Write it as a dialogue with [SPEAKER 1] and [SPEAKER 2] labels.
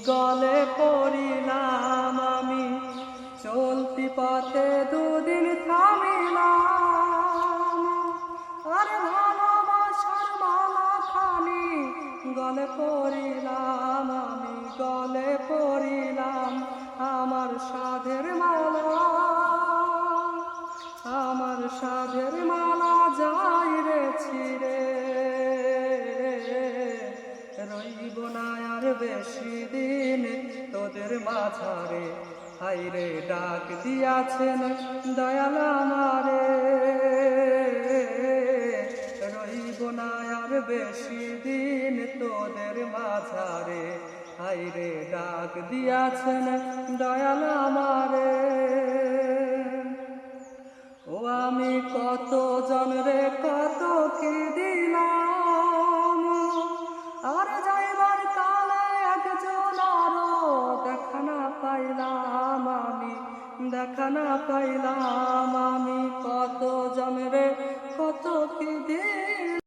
[SPEAKER 1] গলে পড়িলাম আমি চলতি পথে দুদিন থামিলাম আরে ভালোবাসার মালা খানি গলে পড়িলাম আমি গলে পড়িলাম আমার সাধের মালা আমার সাধের মালা যাই রে ছিড়ে রইব না আর বেশি দিন তোদের মাঝারে হাইরে ডাক দিয়াছেন দয়াল আমারে রইব না আর বেশি দিন তোদের মাঝারে হাইরে ডাক দিয়াছেন দয়াল আমারে ও আমি কত জনরে কত কি দিলাম আর যাইবার কালে একজন আরো দেখা না পাইলাম আমি দেখা না পাইলাম আমি কত জনরে কত কি দিলাম।